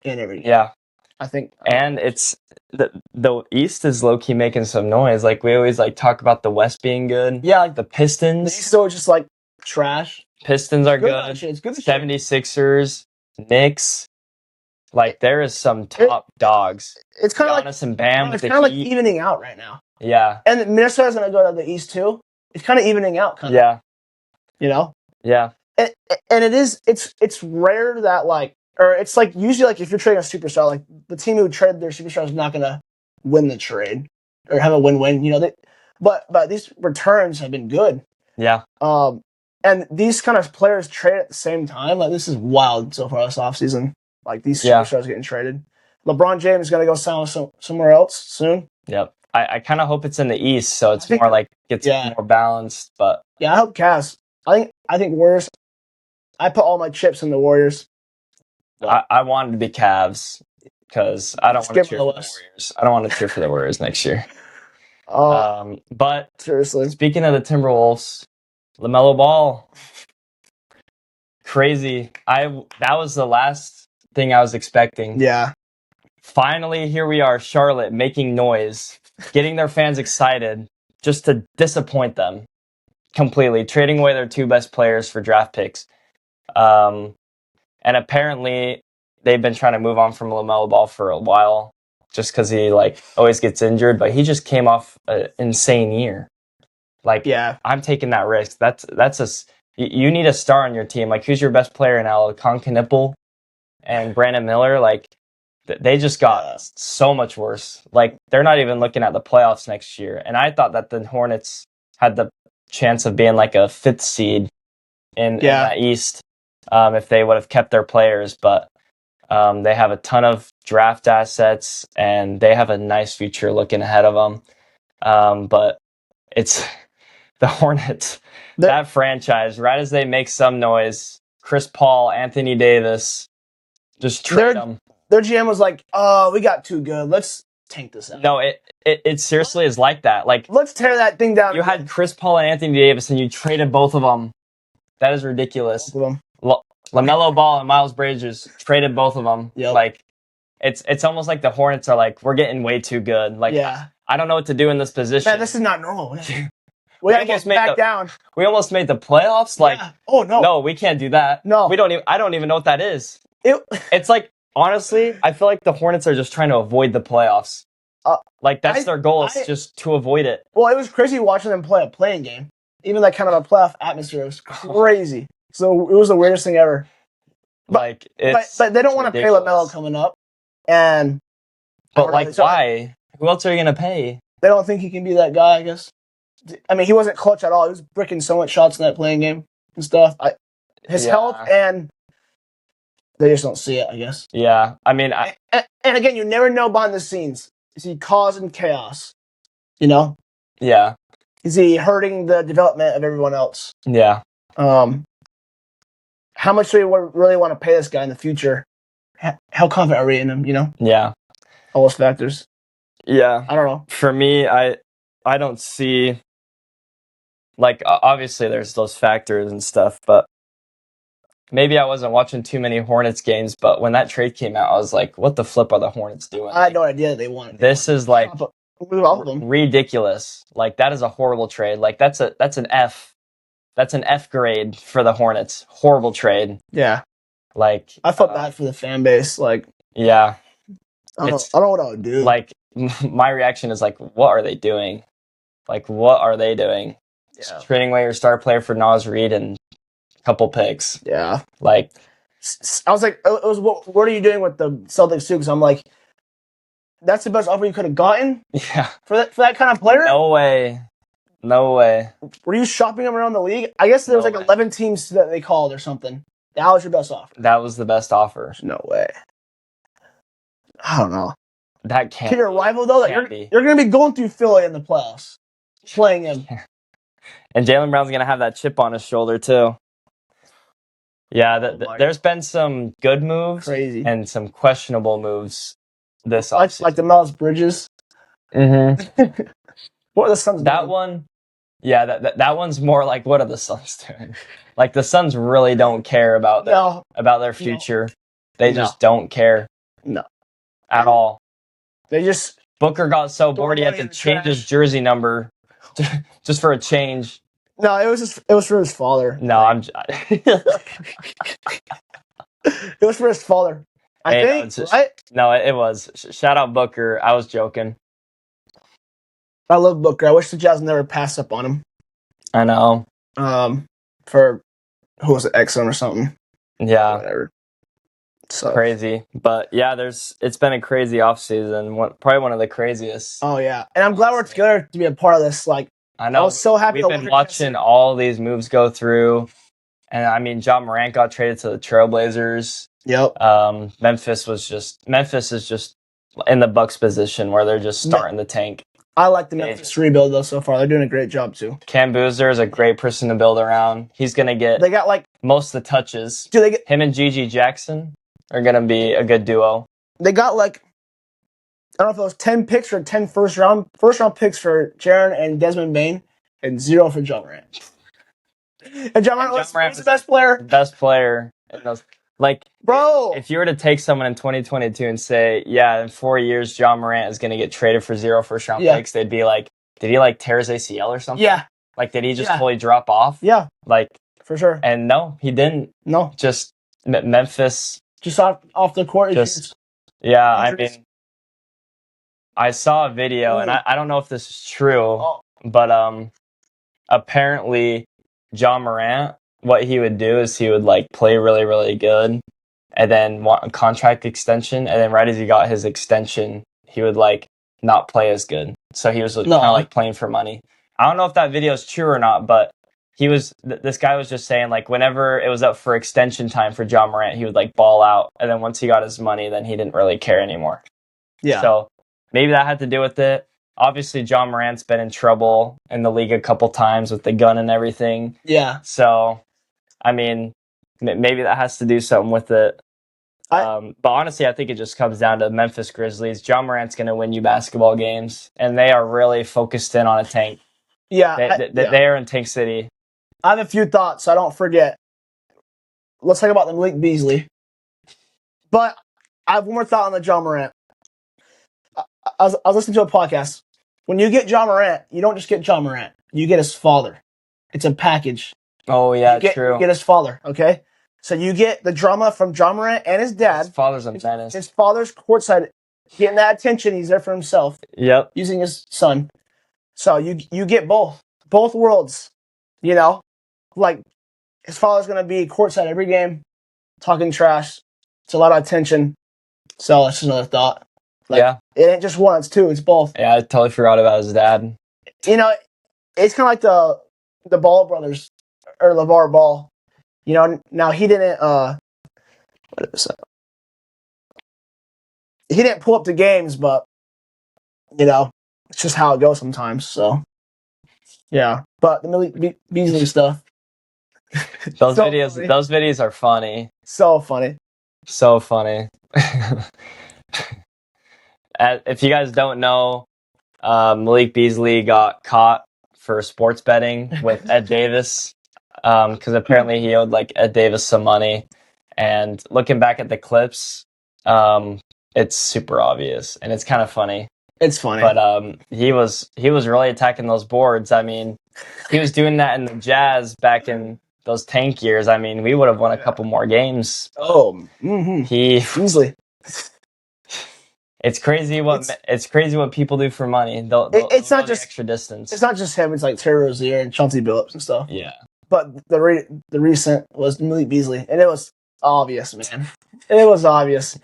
in every game. Yeah. I think. And it's the East is low key making some noise. Like we always talk about the West being good. Yeah, the Pistons. The East is just trash. Pistons are good. It's good. 76ers, Knicks. There is some top dogs. It's kind of Giannis and Bam. It's kind of evening out right now. Yeah. And Minnesota's gonna go to the East too. It's kind of evening out. Yeah. Yeah. And it's rare that or it's usually if you're trading a superstar, the team who traded their superstar is not gonna win the trade or have a win-win. But these returns have been good. Yeah. And these kind of players trade at the same time. This is wild so far this offseason. These superstars getting traded. LeBron James is gonna go sign somewhere else soon. Yep. I kind of hope it's in the East, so it's more gets more balanced. But yeah, I hope Cavs. I think Warriors. I put all my chips in the Warriors. I want it to be Cavs because I don't want to cheer for the Warriors. I don't want to cheer for the Warriors next year. But seriously, speaking of the Timberwolves, LaMelo Ball, crazy. That was the last thing I was expecting. Yeah. Finally, here we are, Charlotte making noise, getting their fans excited, just to disappoint them completely, trading away their two best players for draft picks. And apparently, they've been trying to move on from LaMelo Ball for a while, just because he always gets injured. But he just came off an insane year. I'm taking that risk. You need a star on your team. Who's your best player now? Con Knipple and Brandon Miller. They just got so much worse. They're not even looking at the playoffs next year. And I thought that the Hornets had the chance of being a fifth seed in that East if they would have kept their players. But they have a ton of draft assets and they have a nice future looking ahead of them. But it's the Hornets, that franchise, right as they make some noise, Chris Paul, Anthony Davis, just trade them. Their GM was "Oh, we got too good. Let's tank this out." No, it seriously is like that. Let's tear that thing down. You had Chris Paul and Anthony Davis, and you traded both of them. That is ridiculous. Both of them. LaMelo Ball and Miles Bridges traded both of them. Yep. It's almost like the Hornets are we're getting way too good. I don't know what to do in this position. Man, this is not normal. We gotta get back down. We almost made the playoffs. Oh no, no, we can't do that. No, we don't even. I don't even know what that is. It's honestly, I feel like the Hornets are just trying to avoid the playoffs. That's their goal, is just to avoid it. Well, it was crazy watching them play a playing game. Even kind of a playoff atmosphere was crazy. So it was the weirdest thing ever. But they don't want to pay LaMelo coming up. But why? Who else are you going to pay? They don't think he can be that guy, I guess. I mean, he wasn't clutch at all. He was bricking so much shots in that playing game and stuff. His health, and they just don't see it, I guess. Yeah. I mean, and again, you never know behind the scenes. Is he causing chaos? Yeah. Is he hurting the development of everyone else? Yeah. How much do we really want to pay this guy in the future? How confident are we in him, Yeah. All those factors. Yeah. I don't know. For me, I don't see... obviously there's those factors and stuff, but maybe I wasn't watching too many Hornets games, but when that trade came out, I was like, what the flip are the Hornets doing? I had no idea they wanted. This is move off of them. Ridiculous. That is a horrible trade. That's an F. That's an F grade for the Hornets. Horrible trade. Yeah. I felt bad for the fan base. Yeah. I don't know what I would do. My reaction is what are they doing? Like, what are they doing? Yeah. Trading away your star player for Nas Reed and a couple picks. Yeah. Like, I was like, it was, what are you doing with the Celtics too? Because I'm like, that's the best offer you could have gotten yeah. for that kind of player. No way. No way. Were you shopping them around the league? I guess there was like 11 teams that they called or something. That was your best offer. That was the best offer. There's no way. I don't know. That can't. Can your rival though? You're going to be going through Philly in the playoffs, playing him. And Jaylen Brown's going to have that chip on his shoulder too. Yeah, there's been some good moves and some questionable moves this offseason. Like the Miles Bridges. Mm-hmm. What are the Suns doing? One, yeah, that one's more like, what are the Suns doing? Like, the Suns really don't care about their future. No. They just don't care. No. At all. They just... Booker got so bored he had to change his jersey number just for a change. No, it was for his father. No, it was for his father. I think, right? No, it was. Shout out Booker. I was joking. I love Booker. I wish the Jazz never passed up on him. I know. For who was it, Jaxson or something? Yeah. Whatever. So crazy. But yeah, it's been a crazy offseason. Probably one of the craziest. Oh yeah. And I'm glad we're together to be a part of this. Like, I know. I was so happy. We've been watching all these moves go through. And I mean, Ja Morant got traded to the Trailblazers. Yep. Memphis is just in the Bucks position where they're just starting the tank. I like the Memphis rebuild though so far. They're doing a great job too. Cam Boozer is a great person to build around. He's gonna get most of the touches. Him and Gigi Jackson are gonna be a good duo. They got I don't know if it was 10 picks or 10 first round picks for Jaren and Desmond Bane, and 0 for Ja Morant. And Ja Morant was the best player. Best player in those. Like, bro, if you were to take someone in 2022 and say, yeah, in 4 years, Ja Morant is going to get traded for 0 first-round picks, they'd be like, did he tear his ACL or something? Yeah. Like, did he just fully drop off? Yeah. Like, for sure. And no, he didn't. No. Just Memphis. Just off the court. Yeah, I mean, I saw a video, and I don't know if this is true, but apparently Ja Morant, what he would do is he would play really, really good and then want a contract extension. And then right as he got his extension, he would not play as good. So he was kind of playing for money. I don't know if that video is true or not, but this guy was just saying whenever it was up for extension time for Ja Morant, he would ball out. And then once he got his money, then he didn't really care anymore. Yeah. So maybe that had to do with it. Obviously, Ja Morant's been in trouble in the league a couple times with the gun and everything. Yeah. So, I mean, maybe that has to do something with it. But honestly, I think it just comes down to Memphis Grizzlies. Ja Morant's going to win you basketball games, and they are really focused in on a tank. Yeah. They are in Tank City. I have a few thoughts, so I don't forget. Let's talk about the Malik Beasley. But I have one more thought on the Ja Morant. I was listening to a podcast. When you get Ja Morant, you don't just get Ja Morant. You get his father. It's a package. Oh, yeah, true. You get his father, okay? So you get the drama from Ja Morant and his dad. His father's a menace. His father's courtside, getting that attention. He's there for himself. Yep. Using his son. So you get both worlds, you know? His father's going to be courtside every game, talking trash. It's a lot of attention. So that's just another thought. Yeah. It ain't just one, it's two, it's both. Yeah, I totally forgot about his dad. You know, it's kind of like the Ball brothers, or LeVar Ball. You know, now he didn't, what is that? He didn't pull up the games, but, you know, it's just how it goes sometimes, so. Yeah. But the Malik Beasley stuff. Those videos are funny. So funny. So funny. If you guys don't know, Malik Beasley got caught for sports betting with Ed Davis because apparently he owed Ed Davis some money. And looking back at the clips, it's super obvious and it's kind of funny. It's funny, but he was really attacking those boards. I mean, he was doing that in the Jazz back in those tank years. I mean, we would have won a couple more games. Oh, easily. It's crazy what people do for money. They'll it's go not the just extra distance. It's not just him. It's like Terry Rozier and Chauncey Billups and stuff. Yeah. But the recent was Malik Beasley, and it was obvious, man. It was obvious.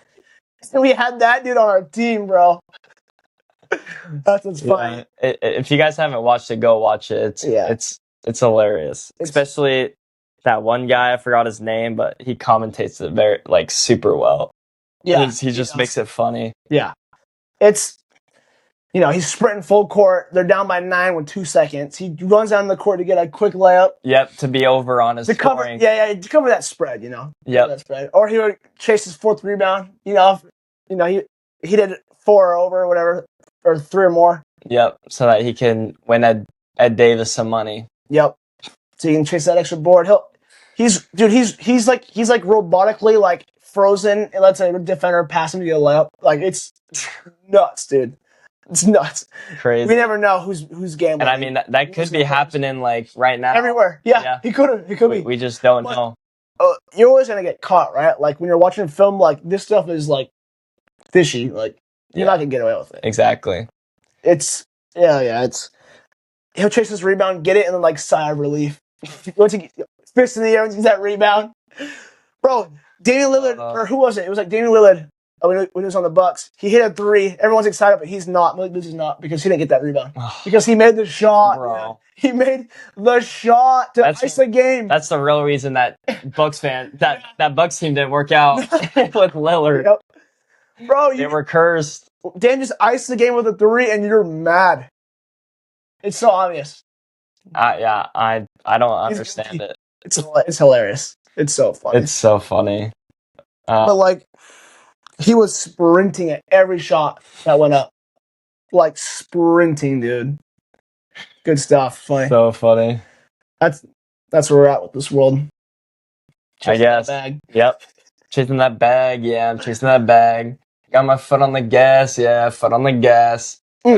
And we had that dude on our team, bro. That's what's funny. If you guys haven't watched it, go watch it. It's hilarious. Especially that one guy, I forgot his name, but he commentates it very super well. Yeah. He just makes it funny. Yeah. It's he's sprinting full court. They're down by 9 with 2 seconds. He runs down the court to get a quick layup. Yep, to be over on his to cover. scoring. To cover that spread. Yep. That spread. Or he would chase his 4th rebound. He did 4 or over, or whatever, or 3 or more. Yep, so that he can win Ed Davis some money. Yep. So you can chase that extra board. He's like robotically like frozen and lets a defender pass him to get a layup. Like it's nuts, dude. It's nuts. Crazy. We never know who's gambling. And I mean that could be happening like right now. Everywhere. Yeah. He could be. We just don't know. You're always gonna get caught, right? Like when you're watching a film, like this stuff is like fishy. Like you're not gonna get away with it. Exactly. It's he'll chase this rebound, get it, and then like sigh of relief. Once he fist in the air and sees that rebound, bro. Damian Lillard, or who was it? It was like Damian Lillard when he was on the Bucks. He hit a 3. Everyone's excited, but he's not. Malik Beasley's not because he didn't get that rebound because he made the shot, bro. He made the shot to ice the game. That's the real reason that Bucks team didn't work out with Lillard. Yep. Bro, they were cursed. Dame just iced the game with a 3, and you're mad. It's so obvious. I don't understand it. It's hilarious. It's so funny. It's so funny. But like, he was sprinting at every shot that went up. Like sprinting, dude. Good stuff. Funny. So funny. That's where we're at with this world. Chasing that bag. Yep. Chasing that bag. Yeah, I'm chasing that bag. Got my foot on the gas. Yeah, foot on the gas. I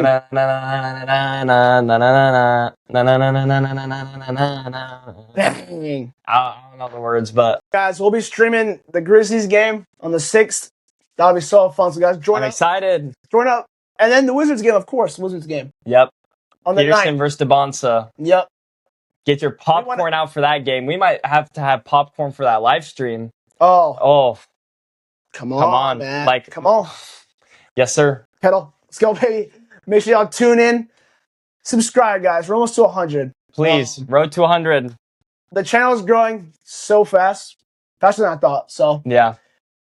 don't know the words, but guys, we'll be streaming the Grizzlies game on the 6th. That'll be so fun. So guys, join up. I'm excited. Join up. And then the Wizards game, of course. Wizards game. Yep. On the Peterson 9th. versus DeBonsa. Yep. Get your popcorn out for that game. We might have to have popcorn for that live stream. Oh. Come on, man. Come on. Yes, sir. Pedal. Let's go, baby. Make sure y'all tune in. Subscribe, guys. We're almost to 100. Please. Road to 100. The channel is growing so fast. Faster than I thought. So yeah.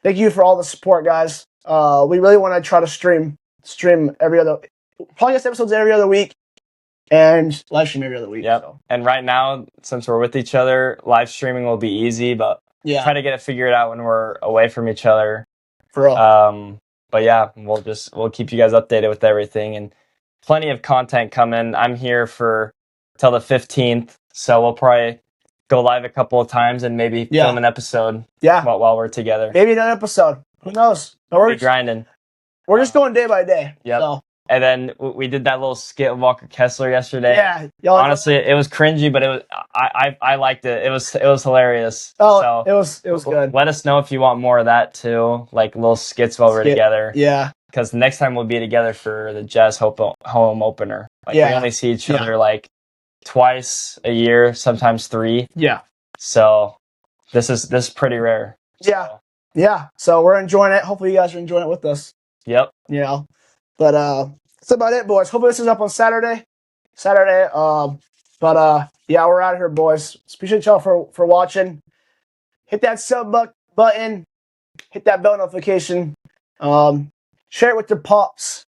Thank you for all the support, guys. We really want to try to stream every other, podcast episodes every other week, and live stream every other week. Yep. So. And right now, since we're with each other, live streaming will be easy, but try to get it figured out when we're away from each other. For real. But yeah, we'll keep you guys updated with everything, and plenty of content coming. I'm here till the 15th, so we'll probably go live a couple of times and maybe film an episode. Yeah. While we're together. Maybe another episode. Who knows? We're grinding. We're just going day by day. Yep. So. And then we did that little skit with Walker Kessler yesterday. Yeah. Honestly, it was cringy, but it was I liked it. It was hilarious. Oh, so it was good. Let us know if you want more of that too, like little skits while we're together. Yeah. Because the next time we'll be together for the Jazz home opener. Like we only see each other like twice a year, sometimes 3. Yeah. So this is pretty rare. Yeah. So. Yeah. So we're enjoying it. Hopefully you guys are enjoying it with us. Yep. But that's about it, boys. Hopefully this is up on Saturday. But we're out of here, boys. Appreciate y'all for watching. Hit that sub button. Hit that bell notification. Share it with your pops.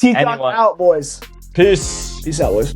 T-Talk out, boys. Peace. Peace out, boys.